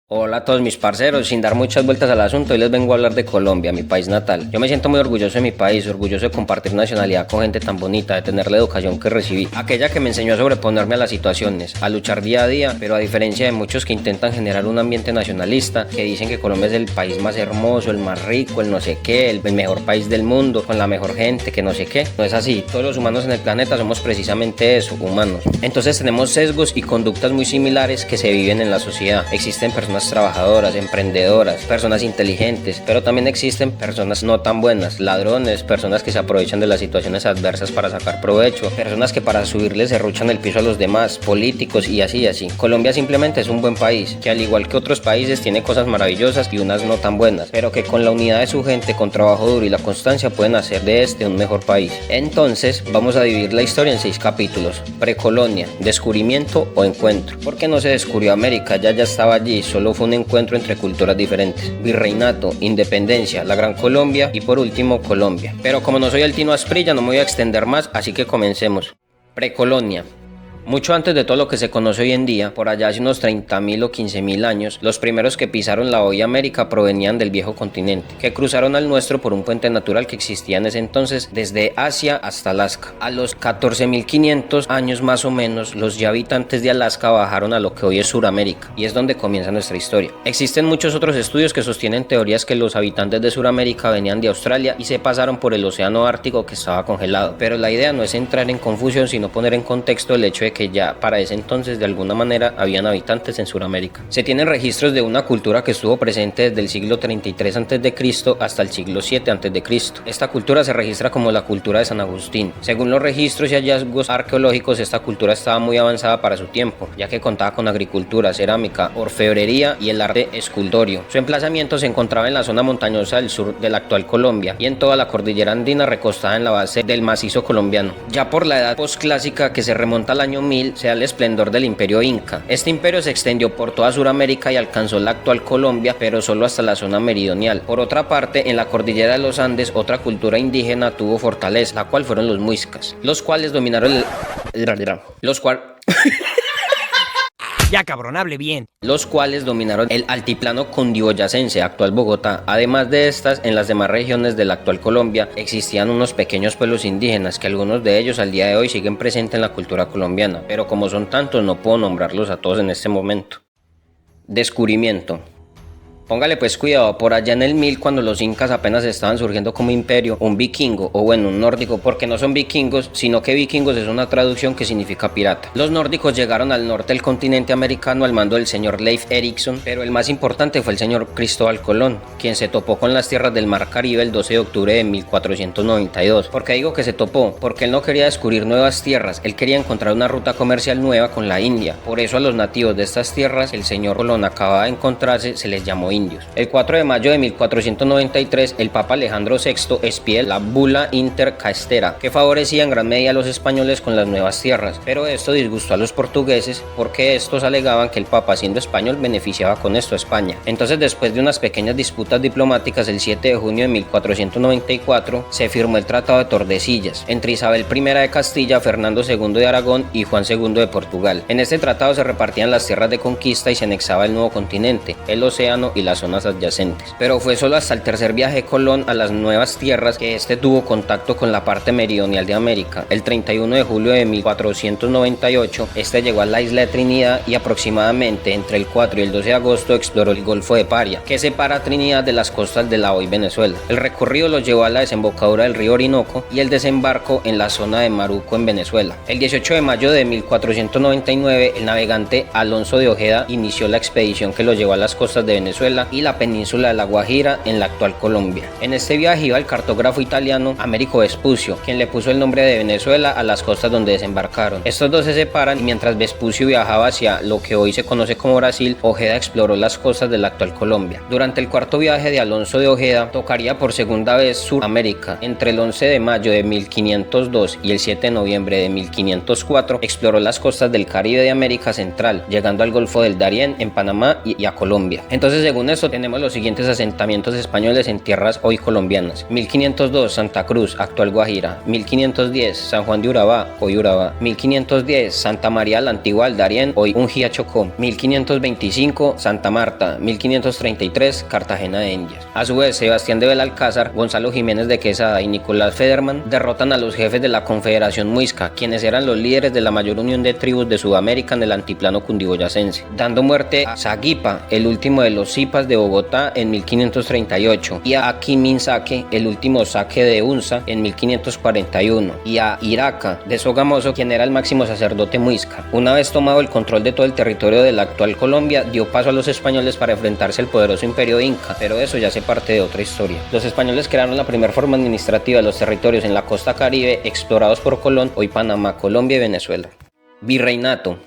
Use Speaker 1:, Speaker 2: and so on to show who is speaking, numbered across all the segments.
Speaker 1: Hola a todos mis parceros, sin dar muchas vueltas al asunto, hoy les vengo a hablar de Colombia, mi país natal. Yo me siento muy orgulloso de mi país, orgulloso de compartir nacionalidad con gente tan bonita, de tener la educación que recibí, aquella que me enseñó a sobreponerme a las situaciones, a luchar día a día, pero a diferencia de muchos que intentan generar un ambiente nacionalista, que dicen que Colombia es el país más hermoso, el más rico, el no sé qué, el mejor país del mundo, con la mejor gente, que no sé qué. No es así, todos los humanos en el planeta somos precisamente eso, humanos. Entonces tenemos sesgos y conductas muy similares que se viven en la sociedad. Existen personas trabajadoras, emprendedoras, personas inteligentes, pero también existen personas no tan buenas, ladrones, personas que se aprovechan de las situaciones adversas para sacar provecho, personas que para subirles serruchan el piso a los demás, políticos y así. Colombia simplemente es un buen país, que al igual que otros países tiene cosas maravillosas y unas no tan buenas, pero que con la unidad de su gente, con trabajo duro y la constancia pueden hacer de este un mejor país. Entonces vamos a dividir la historia en 6 capítulos: precolonia, descubrimiento o encuentro. Porque no se descubrió América, ya estaba allí, solo fue un encuentro entre culturas diferentes. Virreinato, independencia, la Gran Colombia y por último Colombia. Pero como no soy el Tino Asprilla, no me voy a extender más, así que comencemos. Precolonia. Mucho antes de todo lo que se conoce hoy en día, por allá hace unos 30.000 o 15.000 años, los primeros que pisaron la hoy América provenían del viejo continente, que cruzaron al nuestro por un puente natural que existía en ese entonces desde Asia hasta Alaska. A los 14.500 años más o menos, los ya habitantes de Alaska bajaron a lo que hoy es Suramérica, y es donde comienza nuestra historia. Existen muchos otros estudios que sostienen teorías que los habitantes de Suramérica venían de Australia y se pasaron por el océano Ártico que estaba congelado, pero la idea no es entrar en confusión, sino poner en contexto el hecho de que ya para ese entonces de alguna manera habían habitantes en Sudamérica. Se tienen registros de una cultura que estuvo presente desde el siglo 33 a.C. hasta el siglo 7 a.C. Esta cultura se registra como la cultura de San Agustín. Según los registros y hallazgos arqueológicos, esta cultura estaba muy avanzada para su tiempo, ya que contaba con agricultura, cerámica, orfebrería y el arte escultorio. Su emplazamiento se encontraba en la zona montañosa del sur de la actual Colombia y en toda la cordillera andina recostada en la base del macizo colombiano. Ya por la edad posclásica, que se remonta al año 1000, se da el esplendor del imperio inca. Este imperio se extendió por toda Sudamérica y alcanzó la actual Colombia, pero solo hasta la zona meridional. Por otra parte, en la cordillera de los Andes, otra cultura indígena tuvo fortaleza, la cual fueron los muiscas, los cuales dominaron
Speaker 2: Ya, cabrón, hable bien.
Speaker 1: Los cuales dominaron el altiplano cundiboyacense, actual Bogotá. Además de estas, en las demás regiones de la actual Colombia existían unos pequeños pueblos indígenas, que algunos de ellos al día de hoy siguen presentes en la cultura colombiana, pero como son tantos no puedo nombrarlos a todos en este momento. Descubrimiento. Póngale pues cuidado, por allá en el 1000, cuando los incas apenas estaban surgiendo como imperio, un vikingo, o bueno, un nórdico, porque no son vikingos, sino que vikingos es una traducción que significa pirata. Los nórdicos llegaron al norte del continente americano al mando del señor Leif Erikson, pero el más importante fue el señor Cristóbal Colón, quien se topó con las tierras del mar Caribe el 12 de octubre de 1492. ¿Por qué digo que se topó? Porque él no quería descubrir nuevas tierras, él quería encontrar una ruta comercial nueva con la India. Por eso a los nativos de estas tierras, el señor Colón acababa de encontrarse, se les llamó indios. El 4 de mayo de 1493, el Papa Alejandro VI expide la Bula Inter Caestera, que favorecía en gran medida a los españoles con las nuevas tierras, pero esto disgustó a los portugueses porque estos alegaban que el Papa, siendo español, beneficiaba con esto a España. Entonces, después de unas pequeñas disputas diplomáticas, el 7 de junio de 1494 se firmó el Tratado de Tordesillas entre Isabel I de Castilla, Fernando II de Aragón y Juan II de Portugal. En este tratado se repartían las tierras de conquista y se anexaba el nuevo continente, el océano y las zonas adyacentes. Pero fue solo hasta el tercer viaje de Colón a las nuevas tierras que este tuvo contacto con la parte meridional de América. El 31 de julio de 1498, este llegó a la isla de Trinidad y aproximadamente entre el 4 y el 12 de agosto exploró el Golfo de Paria, que separa a Trinidad de las costas de la hoy Venezuela. El recorrido lo llevó a la desembocadura del río Orinoco y el desembarco en la zona de Maruco en Venezuela. El 18 de mayo de 1499, el navegante Alonso de Ojeda inició la expedición que lo llevó a las costas de Venezuela y la península de La Guajira en la actual Colombia. En este viaje iba el cartógrafo italiano Americo Vespucio, quien le puso el nombre de Venezuela a las costas donde desembarcaron. Estos dos se separan y mientras Vespucio viajaba hacia lo que hoy se conoce como Brasil, Ojeda exploró las costas de la actual Colombia. Durante el cuarto viaje de Alonso de Ojeda, tocaría por segunda vez Suramérica. Entre el 11 de mayo de 1502 y el 7 de noviembre de 1504, exploró las costas del Caribe de América Central, llegando al Golfo del Darién en Panamá y a Colombia. Entonces, según Según esto tenemos los siguientes asentamientos españoles en tierras hoy colombianas: 1502 Santa Cruz, actual Guajira; 1510 San Juan de Urabá, hoy Urabá; 1510 Santa María la Antigua al Darién, hoy Ungía Chocó; 1525 Santa Marta; 1533 Cartagena de Indias. A su vez, Sebastián de Belalcázar, Gonzalo Jiménez de Quesada y Nicolás Federman derrotan a los jefes de la Confederación Muisca, quienes eran los líderes de la mayor unión de tribus de Sudamérica en el altiplano cundiboyacense, dando muerte a Zaguipa, el último de los Zipas de Bogotá, en 1538, y a Aquiminsaque, el último saque de Unza, en 1541, y a Iraca de Sogamoso, quien era el máximo sacerdote muisca. Una vez tomado el control de todo el territorio de la actual Colombia, dio paso a los españoles para enfrentarse al poderoso imperio inca, pero eso ya hace parte de otra historia. Los españoles crearon la primera forma administrativa de los territorios en la costa caribe explorados por Colón, hoy Panamá, Colombia y Venezuela. Virreinato.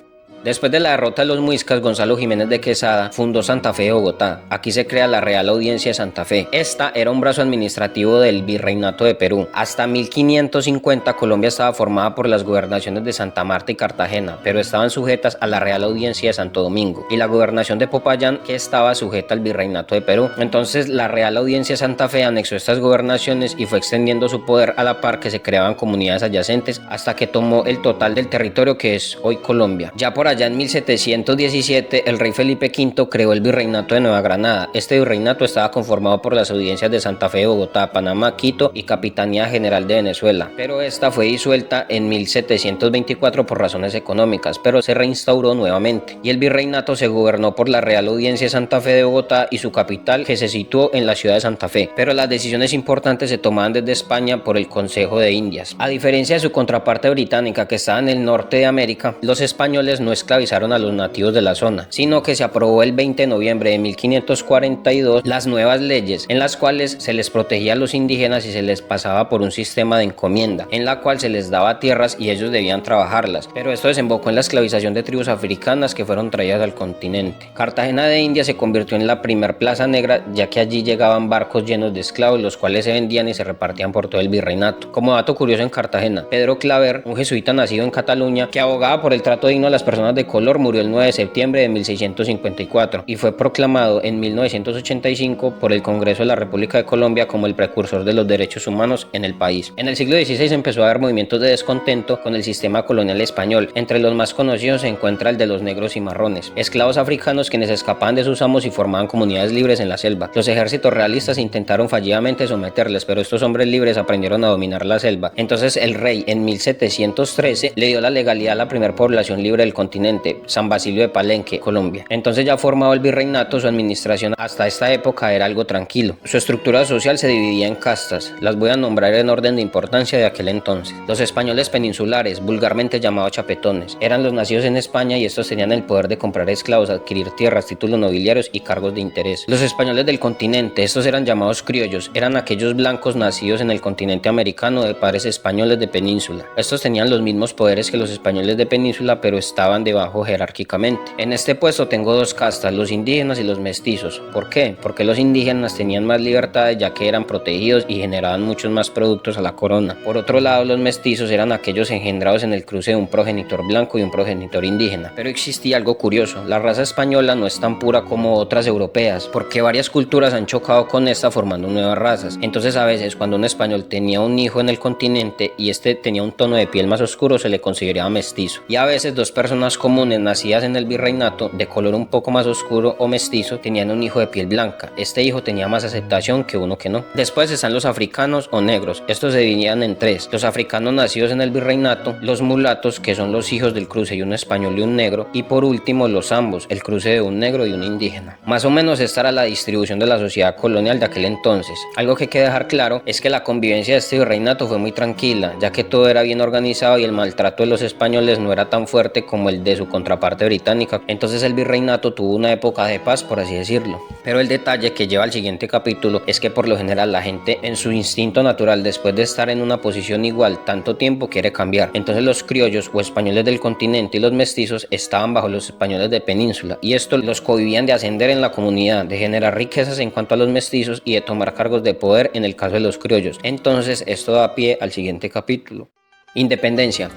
Speaker 1: Después de la derrota de los muiscas, Gonzalo Jiménez de Quesada fundó Santa Fe de Bogotá. Aquí se crea la Real Audiencia de Santa Fe. Esta era un brazo administrativo del Virreinato de Perú. Hasta 1550 Colombia estaba formada por las gobernaciones de Santa Marta y Cartagena, pero estaban sujetas a la Real Audiencia de Santo Domingo, y la gobernación de Popayán, que estaba sujeta al Virreinato de Perú. Entonces la Real Audiencia de Santa Fe anexó estas gobernaciones y fue extendiendo su poder a la par que se creaban comunidades adyacentes hasta que tomó el total del territorio que es hoy Colombia. Ya por allá en 1717 el rey Felipe V creó el Virreinato de Nueva Granada. Este virreinato estaba conformado por las audiencias de Santa Fe de Bogotá, Panamá, Quito y Capitanía General de Venezuela, pero esta fue disuelta en 1724 por razones económicas, pero se reinstauró nuevamente, y el virreinato se gobernó por la Real Audiencia de Santa Fe de Bogotá y su capital, que se situó en la ciudad de Santa Fe, pero las decisiones importantes se tomaban desde España por el Consejo de Indias. A diferencia de su contraparte británica, que estaba en el norte de América, los españoles no esclavizaron a los nativos de la zona, sino que se aprobó el 20 de noviembre de 1542 las nuevas leyes en las cuales se les protegía a los indígenas y se les pasaba por un sistema de encomienda, en la cual se les daba tierras y ellos debían trabajarlas, pero esto desembocó en la esclavización de tribus africanas que fueron traídas al continente. Cartagena de Indias se convirtió en la primer plaza negra, ya que allí llegaban barcos llenos de esclavos, los cuales se vendían y se repartían por todo el virreinato. Como dato curioso, en Cartagena, Pedro Claver, un jesuita nacido en Cataluña que abogaba por el trato digno a las personas de color, murió el 9 de septiembre de 1654 y fue proclamado en 1985 por el Congreso de la República de Colombia como el precursor de los derechos humanos en el país. En el siglo XVI empezó a haber movimientos de descontento con el sistema colonial español. Entre los más conocidos se encuentra el de los negros y marrones, esclavos africanos quienes escapaban de sus amos y formaban comunidades libres en la selva. Los ejércitos realistas intentaron fallidamente someterles, pero estos hombres libres aprendieron a dominar la selva. Entonces el rey en 1713 le dio la legalidad a la primera población libre del continente, San Basilio de Palenque, Colombia. Entonces, ya formado el virreinato, su administración hasta esta época era algo tranquilo. Su estructura social se dividía en castas, las voy a nombrar en orden de importancia de aquel entonces. Los españoles peninsulares, vulgarmente llamados chapetones, eran los nacidos en España y estos tenían el poder de comprar esclavos, adquirir tierras, títulos nobiliarios y cargos de interés. Los españoles del continente, estos eran llamados criollos, eran aquellos blancos nacidos en el continente americano de padres españoles de península. Estos tenían los mismos poderes que los españoles de península, pero estaban debajo jerárquicamente. En este puesto tengo dos castas, los indígenas y los mestizos. ¿Por qué? Porque los indígenas tenían más libertades, ya que eran protegidos y generaban muchos más productos a la corona. Por otro lado, los mestizos eran aquellos engendrados en el cruce de un progenitor blanco y un progenitor indígena. Pero existía algo curioso: la raza española no es tan pura como otras europeas, porque varias culturas han chocado con esta formando nuevas razas. Entonces, a veces cuando un español tenía un hijo en el continente y este tenía un tono de piel más oscuro, se le consideraba mestizo. Y a veces dos personas comunes nacidas en el virreinato de color un poco más oscuro o mestizo tenían un hijo de piel blanca. Este hijo tenía más aceptación que uno que no. Después están los africanos o negros. Estos se dividían en tres: los africanos nacidos en el virreinato, los mulatos, que son los hijos del cruce y un español y un negro, y por último los ambos, el cruce de un negro y un indígena. Más o menos esta era la distribución de la sociedad colonial de aquel entonces. Algo que hay que dejar claro es que la convivencia de este virreinato fue muy tranquila, ya que todo era bien organizado y el maltrato de los españoles no era tan fuerte como el de su contraparte británica. Entonces el virreinato tuvo una época de paz, por así decirlo. Pero el detalle que lleva al siguiente capítulo es que por lo general la gente, en su instinto natural, después de estar en una posición igual tanto tiempo, quiere cambiar. Entonces los criollos o españoles del continente y los mestizos estaban bajo los españoles de península, y esto los cohibían de ascender en la comunidad, de generar riquezas en cuanto a los mestizos y de tomar cargos de poder en el caso de los criollos. Entonces esto da pie al siguiente capítulo. Independencia.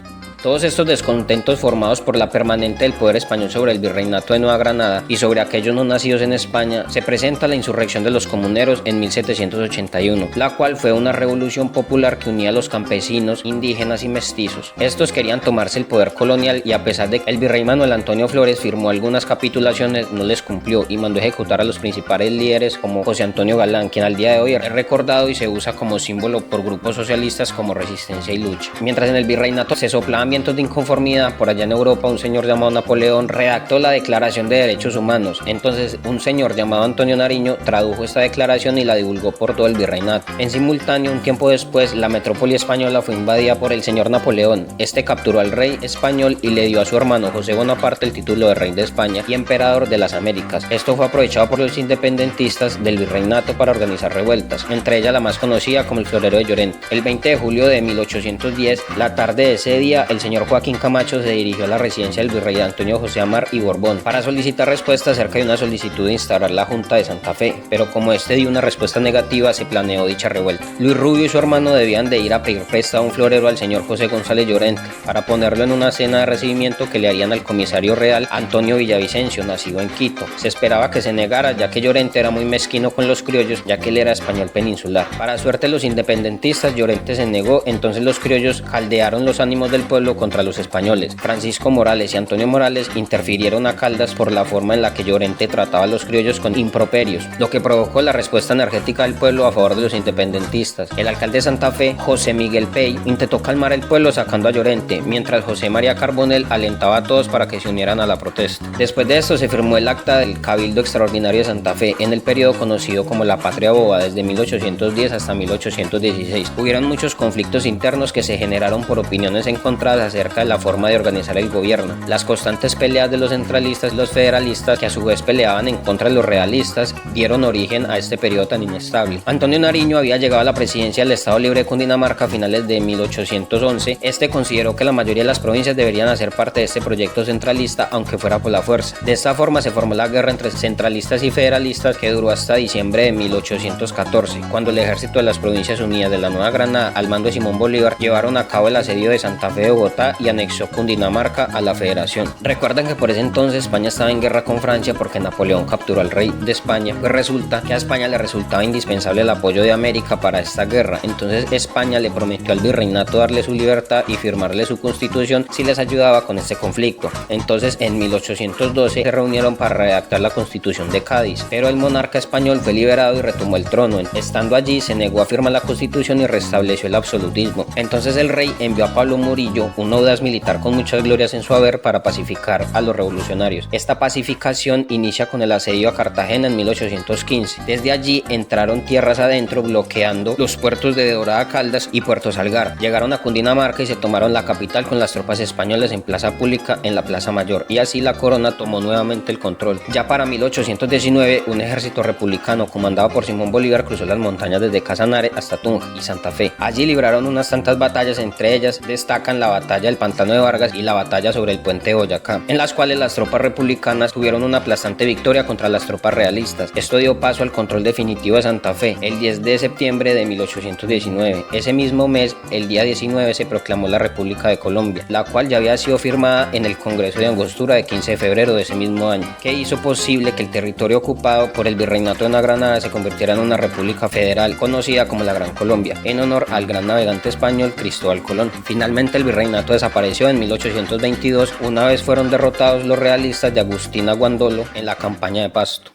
Speaker 1: Todos estos descontentos formados por la permanente del poder español sobre el virreinato de Nueva Granada y sobre aquellos no nacidos en España, se presenta la insurrección de los comuneros en 1781, la cual fue una revolución popular que unía a los campesinos, indígenas y mestizos. Estos querían tomarse el poder colonial y a pesar de que el virrey Manuel Antonio Flores firmó algunas capitulaciones, no les cumplió y mandó ejecutar a los principales líderes como José Antonio Galán, quien al día de hoy es recordado y se usa como símbolo por grupos socialistas como Resistencia y Lucha. Mientras en el virreinato se soplaban vientos de inconformidad, por allá en Europa un señor llamado Napoleón redactó la Declaración de Derechos Humanos. Entonces un señor llamado Antonio Nariño tradujo esta declaración y la divulgó por todo el virreinato. En simultáneo, un tiempo después, la metrópoli española fue invadida por el señor Napoleón. Este capturó al rey español y le dio a su hermano José Bonaparte el título de rey de España y emperador de las Américas. Esto fue aprovechado por los independentistas del virreinato para organizar revueltas, entre ellas la más conocida como el Florero de Llorente. El 20 de julio de 1810, la tarde de ese día, el señor Joaquín Camacho se dirigió a la residencia del virrey Antonio José Amar y Borbón para solicitar respuesta acerca de una solicitud de instaurar la Junta de Santa Fe, pero como este dio una respuesta negativa, se planeó dicha revuelta. Luis Rubio y su hermano debían de ir a pedir prestado un florero al señor José González Llorente para ponerlo en una cena de recibimiento que le harían al comisario real Antonio Villavicencio, nacido en Quito. Se esperaba que se negara, ya que Llorente era muy mezquino con los criollos, ya que él era español peninsular. Para suerte los independentistas, Llorente se negó, entonces los criollos caldearon los ánimos del pueblo contra los españoles. Francisco Morales y Antonio Morales interfirieron a Caldas por la forma en la que Llorente trataba a los criollos con improperios, lo que provocó la respuesta energética del pueblo a favor de los independentistas. El alcalde de Santa Fe, José Miguel Pey, intentó calmar el pueblo sacando a Llorente, mientras José María Carbonell alentaba a todos para que se unieran a la protesta. Después de esto se firmó el acta del Cabildo Extraordinario de Santa Fe en el periodo conocido como la Patria Boba desde 1810 hasta 1816. Hubieron muchos conflictos internos que se generaron por opiniones encontradas acerca de la forma de organizar el gobierno. Las constantes peleas de los centralistas y los federalistas, que a su vez peleaban en contra de los realistas, dieron origen a este periodo tan inestable. Antonio Nariño había llegado a la presidencia del Estado Libre de Cundinamarca a finales de 1811. Este consideró que la mayoría de las provincias deberían hacer parte de este proyecto centralista, aunque fuera por la fuerza. De esta forma se formó la guerra entre centralistas y federalistas, que duró hasta diciembre de 1814, cuando el ejército de las Provincias Unidas de la Nueva Granada, al mando de Simón Bolívar, llevaron a cabo el asedio de Santa Fe de Bogotá y anexó Cundinamarca a la federación. Recuerdan que por ese entonces España estaba en guerra con Francia porque Napoleón capturó al rey de España. Pues resulta que a España le resultaba indispensable el apoyo de América para esta guerra. Entonces España le prometió al virreinato darle su libertad y firmarle su constitución si les ayudaba con este conflicto. Entonces en 1812 se reunieron para redactar la Constitución de Cádiz, pero el monarca español fue liberado y retomó el trono. Estando allí se negó a firmar la constitución y restableció el absolutismo. Entonces el rey envió a Pablo Murillo, un audaz militar con muchas glorias en su haber, para pacificar a los revolucionarios. Esta pacificación inicia con el asedio a Cartagena en 1815. Desde allí entraron tierras adentro, bloqueando los puertos de Dorada Caldas y Puerto Salgar. Llegaron a Cundinamarca y se tomaron la capital con las tropas españolas en plaza pública en la Plaza Mayor, y así la corona tomó nuevamente el control. Ya para 1819 un ejército republicano comandado por Simón Bolívar cruzó las montañas desde Casanare hasta Tunja y Santa Fe. Allí libraron unas tantas batallas, entre ellas destacan la batalla del Pantano de Vargas y la batalla sobre el puente de Boyacá, en las cuales las tropas republicanas tuvieron una aplastante victoria contra las tropas realistas. Esto dio paso al control definitivo de Santa Fe el 10 de septiembre de 1819. Ese mismo mes, el día 19, se proclamó la República de Colombia, la cual ya había sido firmada en el Congreso de Angostura de 15 de febrero de ese mismo año, que hizo posible que el territorio ocupado por el virreinato de Nueva Granada se convirtiera en una república federal conocida como la Gran Colombia, en honor al gran navegante español Cristóbal Colón. Finalmente el virreinato desapareció en 1822, una vez fueron derrotados los realistas de Agustín Aguandolo en la campaña de Pasto.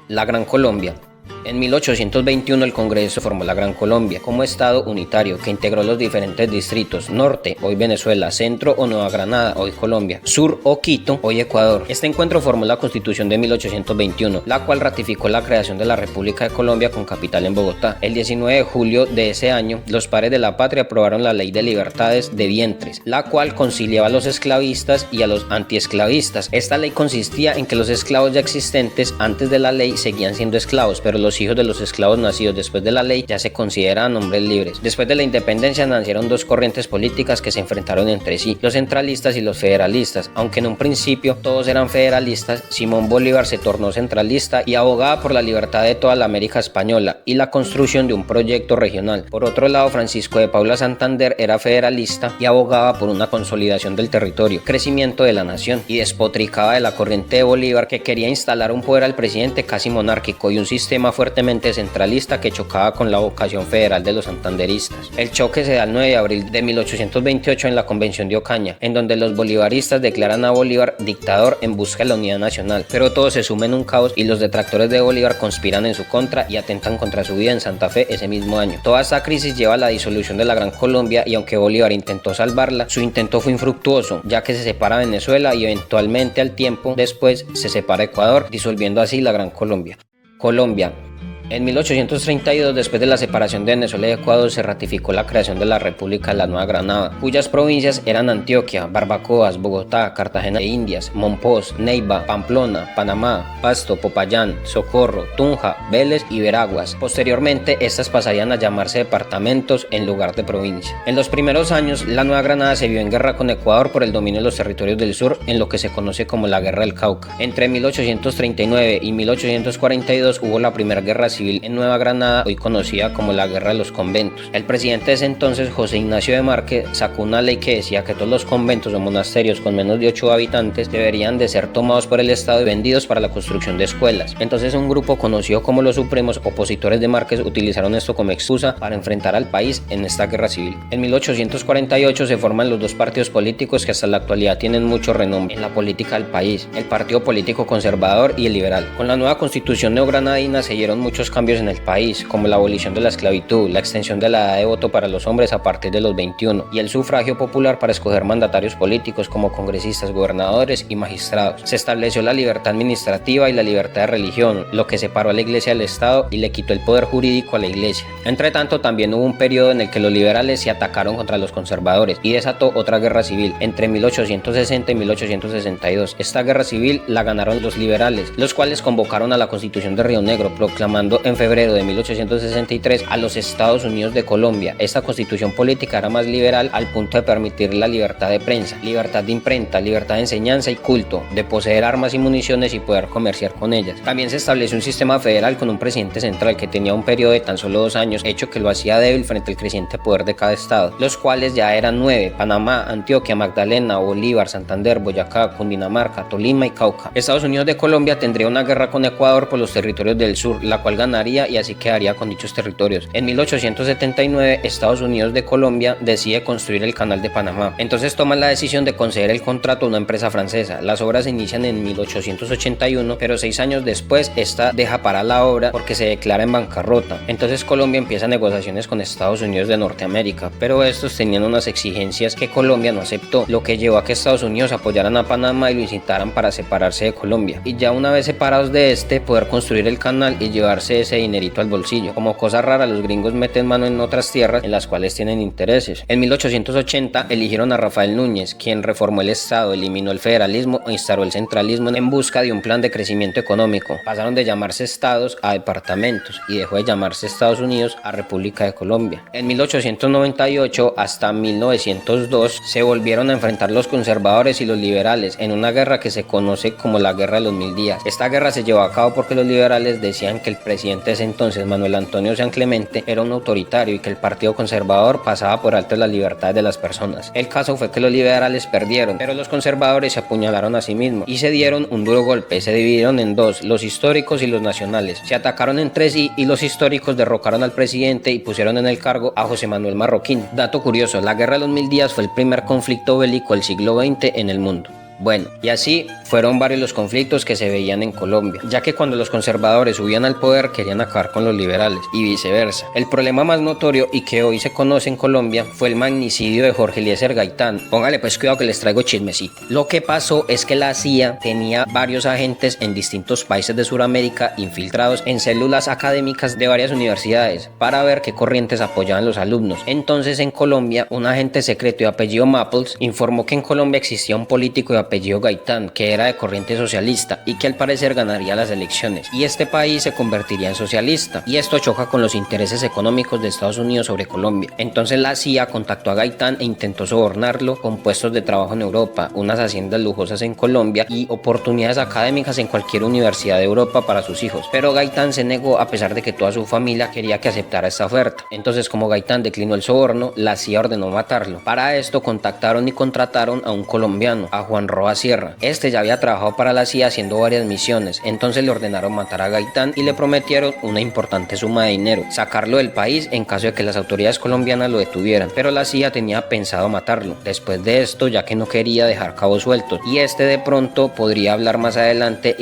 Speaker 1: La Gran Colombia. En 1821 el Congreso formó la Gran Colombia como Estado unitario que integró los diferentes distritos: Norte, hoy Venezuela; Centro o Nueva Granada, hoy Colombia; Sur o Quito, hoy Ecuador. Este encuentro formó la Constitución de 1821, la cual ratificó la creación de la República de Colombia con capital en Bogotá. El 19 de julio de ese año, los padres de la patria aprobaron la Ley de Libertades de Vientres, la cual conciliaba a los esclavistas y a los antiesclavistas. Esta ley consistía en que los esclavos ya existentes antes de la ley seguían siendo esclavos, pero los los hijos de los esclavos nacidos después de la ley ya se consideraban hombres libres. Después de la independencia nacieron dos corrientes políticas que se enfrentaron entre sí, los centralistas y los federalistas. Aunque en un principio todos eran federalistas, Simón Bolívar se tornó centralista y abogaba por la libertad de toda la América española y la construcción de un proyecto regional. Por otro lado, Francisco de Paula Santander era federalista y abogaba por una consolidación del territorio, crecimiento de la nación, y despotricaba de la corriente de Bolívar, que quería instalar un poder al presidente casi monárquico y un sistema fuertemente centralista que chocaba con la vocación federal de los santanderistas. El choque se da el 9 de abril de 1828 en la Convención de Ocaña, en donde los bolivaristas declaran a Bolívar dictador en busca de la unidad nacional, pero todo se suma en un caos y los detractores de Bolívar conspiran en su contra y atentan contra su vida en Santa Fe ese mismo año. Toda esta crisis lleva a la disolución de la Gran Colombia, y aunque Bolívar intentó salvarla, su intento fue infructuoso, ya que se separa Venezuela y eventualmente al tiempo después se separa Ecuador, disolviendo así la Gran Colombia. Colombia. En 1832, después de la separación de Venezuela y Ecuador, se ratificó la creación de la República de la Nueva Granada, cuyas provincias eran Antioquia, Barbacoas, Bogotá, Cartagena de Indias, Monpós, Neiva, Pamplona, Panamá, Pasto, Popayán, Socorro, Tunja, Vélez y Veraguas. Posteriormente, estas pasarían a llamarse departamentos en lugar de provincia. En los primeros años, la Nueva Granada se vio en guerra con Ecuador por el dominio de los territorios del sur, en lo que se conoce como la Guerra del Cauca. Entre 1839 y 1842 hubo la primera guerra civil en Nueva Granada, hoy conocida como la Guerra de los Conventos. El presidente de ese entonces, José Ignacio de Márquez, sacó una ley que decía que todos los conventos o monasterios con menos de 8 habitantes deberían de ser tomados por el Estado y vendidos para la construcción de escuelas. Entonces un grupo conocido como los Supremos, opositores de Márquez, utilizaron esto como excusa para enfrentar al país en esta guerra civil. En 1848 se forman los dos partidos políticos que hasta la actualidad tienen mucho renombre en la política del país: el Partido Político Conservador y el Liberal. Con la nueva constitución neogranadina se dieron muchos cambios en el país, como la abolición de la esclavitud, la extensión de la edad de voto para los hombres a partir de los 21 y el sufragio popular para escoger mandatarios políticos como congresistas, gobernadores y magistrados. Se estableció la libertad administrativa y la libertad de religión, lo que separó a la iglesia del Estado y le quitó el poder jurídico a la iglesia. Entre tanto, también hubo un periodo en el que los liberales se atacaron contra los conservadores y desató otra guerra civil entre 1860 y 1862. Esta guerra civil la ganaron los liberales, los cuales convocaron a la Constitución de Río Negro, proclamando en febrero de 1863 a los Estados Unidos de Colombia. Esta constitución política era más liberal al punto de permitir la libertad de prensa, libertad de imprenta, libertad de enseñanza y culto, de poseer armas y municiones y poder comerciar con ellas. También se estableció un sistema federal con un presidente central que tenía un periodo de tan solo 2 años, hecho que lo hacía débil frente al creciente poder de cada estado, los cuales ya eran 9: Panamá, Antioquia, Magdalena, Bolívar, Santander, Boyacá, Cundinamarca, Tolima y Cauca. Estados Unidos de Colombia tendría una guerra con Ecuador por los territorios del sur, la cual ganaría y así quedaría con dichos territorios. En 1879, Estados Unidos de Colombia decide construir el Canal de Panamá. Entonces toman la decisión de conceder el contrato a una empresa francesa. Las obras se inician en 1881, pero 6 años después, esta deja parar la obra porque se declara en bancarrota. Entonces Colombia empieza negociaciones con Estados Unidos de Norteamérica, pero estos tenían unas exigencias que Colombia no aceptó, lo que llevó a que Estados Unidos apoyaran a Panamá y lo incitaran para separarse de Colombia. Y ya una vez separados de poder construir el canal y llevarse ese dinerito al bolsillo. Como cosa rara, los gringos meten mano en otras tierras en las cuales tienen intereses. En 1880 eligieron a Rafael Núñez, quien reformó el Estado, eliminó el federalismo e instauró el centralismo en busca de un plan de crecimiento económico. Pasaron de llamarse estados a departamentos y dejó de llamarse Estados Unidos a República de Colombia. En 1898 hasta 1902 se volvieron a enfrentar los conservadores y los liberales en una guerra que se conoce como la Guerra de los 1000 días. Esta guerra se llevó a cabo porque los liberales decían que el presidente de ese entonces, Manuel Antonio San Clemente, era un autoritario y que el Partido Conservador pasaba por alto las libertades de las personas. El caso fue que los liberales perdieron, pero los conservadores se apuñalaron a sí mismos y se dieron un duro golpe. Se dividieron en dos, los históricos y los nacionales. Se atacaron entre sí y los históricos derrocaron al presidente y pusieron en el cargo a José Manuel Marroquín. Dato curioso, la Guerra de los 1000 días fue el primer conflicto bélico del siglo XX en el mundo. Bueno, y así fueron varios los conflictos que se veían en Colombia, ya que cuando los conservadores subían al poder querían acabar con los liberales y viceversa. El problema más notorio y que hoy se conoce en Colombia fue el magnicidio de Jorge Eliezer Gaitán. Póngale pues cuidado que les traigo chismecito. Lo que pasó es que la CIA tenía varios agentes en distintos países de Sudamérica infiltrados en células académicas de varias universidades para ver qué corrientes apoyaban los alumnos. Entonces en Colombia un agente secreto de apellido Maples informó que en Colombia existía un político de apellido Gaitán, que era de corriente socialista y que al parecer ganaría las elecciones, y este país se convertiría en socialista, y esto choca con los intereses económicos de Estados Unidos sobre Colombia. Entonces la CIA contactó a Gaitán e intentó sobornarlo con puestos de trabajo en Europa, unas haciendas lujosas en Colombia y oportunidades académicas en cualquier universidad de Europa para sus hijos, pero Gaitán se negó a pesar de que toda su familia quería que aceptara esta oferta. Entonces, como Gaitán declinó el soborno, la CIA ordenó matarlo. Para esto contactaron y contrataron a un colombiano, a Juan Roa Sierra. Este ya había trabajado para la CIA haciendo varias misiones, entonces le ordenaron matar a Gaitán y le prometieron una importante suma de dinero, sacarlo del país en caso de que las autoridades colombianas lo detuvieran, pero la CIA tenía pensado matarlo después de esto, ya que no quería dejar cabos sueltos, y este de pronto podría hablar más adelante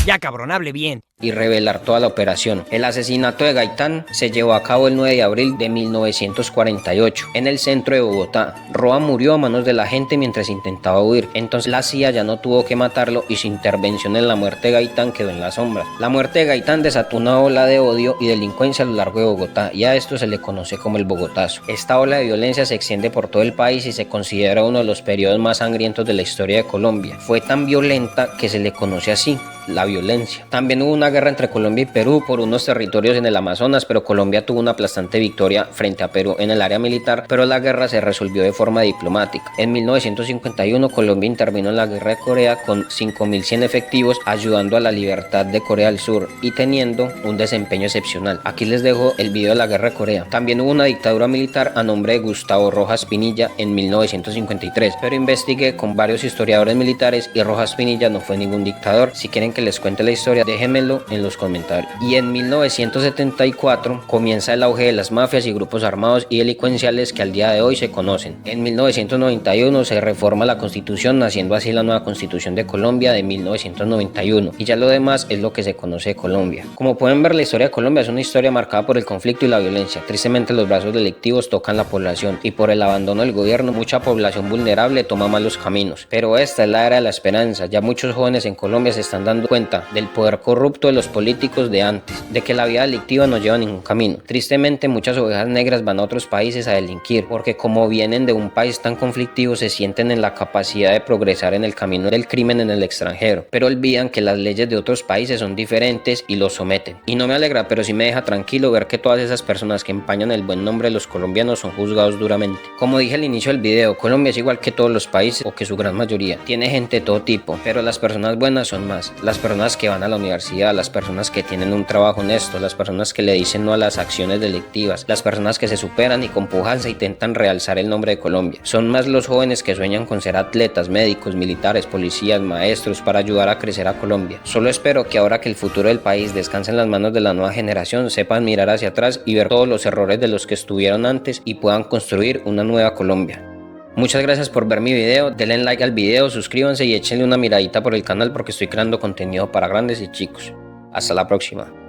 Speaker 2: Ya cabrón, hable bien.
Speaker 1: y revelar toda la operación. El asesinato de Gaitán se llevó a cabo el 9 de abril de 1948 en el centro de Bogotá. Roa murió a manos de la gente mientras intentaba huir, entonces la CIA ya no tuvo que matarlo y su intervención en la muerte de Gaitán quedó en las sombras. La muerte de Gaitán desató una ola de odio y delincuencia a lo largo de Bogotá, y a esto se le conoce como el Bogotazo. Esta ola de violencia se extiende por todo el país y se considera uno de los periodos más sangrientos de la historia de Colombia. Fue tan violenta que se le conoce así, la violencia. También hubo una guerra entre Colombia y Perú por unos territorios en el Amazonas, pero Colombia tuvo una aplastante victoria frente a Perú en el área militar, pero la guerra se resolvió de forma diplomática. En 1951 Colombia intervino en la guerra de Corea con 5.100 efectivos, ayudando a la libertad de Corea del Sur y teniendo un desempeño excepcional. Aquí les dejo el video de la guerra de Corea. También hubo una dictadura militar a nombre de Gustavo Rojas Pinilla en 1953, pero investigué con varios historiadores militares y Rojas Pinilla no fue ningún dictador. Si quieren que les cuente la historia, déjenmelo en los comentarios. Y en 1974 comienza el auge de las mafias y grupos armados y delincuenciales que al día de hoy se conocen. En 1991 se reforma la Constitución, naciendo así la nueva Constitución de Colombia de 1991, y ya lo demás es lo que se conoce de Colombia. Como pueden ver, la historia de Colombia es una historia marcada por el conflicto y la violencia. Tristemente, los brazos delictivos tocan la población y por el abandono del gobierno mucha población vulnerable toma malos caminos, pero esta es la era de la esperanza. Ya muchos jóvenes en Colombia se están dando cuenta del poder corrupto de los políticos de antes, de que la vida delictiva no lleva a ningún camino. Tristemente, muchas ovejas negras van a otros países a delinquir, porque como vienen de un país tan conflictivo, se sienten en la capacidad de progresar en el camino del crimen en el extranjero, pero olvidan que las leyes de otros países son diferentes y los someten. Y no me alegra, pero sí me deja tranquilo ver que todas esas personas que empañan el buen nombre de los colombianos son juzgados duramente. Como dije al inicio del video, Colombia es igual que todos los países, o que su gran mayoría. Tiene gente de todo tipo, pero las personas buenas son más. Las personas que van a la universidad, las personas que tienen un trabajo honesto, las personas que le dicen no a las acciones delictivas, las personas que se superan y con pujanza intentan realzar el nombre de Colombia. Son más los jóvenes que sueñan con ser atletas, médicos, militares, policías, maestros para ayudar a crecer a Colombia. Solo espero que ahora que el futuro del país descanse en las manos de la nueva generación, sepan mirar hacia atrás y ver todos los errores de los que estuvieron antes y puedan construir una nueva Colombia. Muchas gracias por ver mi video, denle like al video, suscríbanse y échenle una miradita por el canal porque estoy creando contenido para grandes y chicos. Hasta la próxima.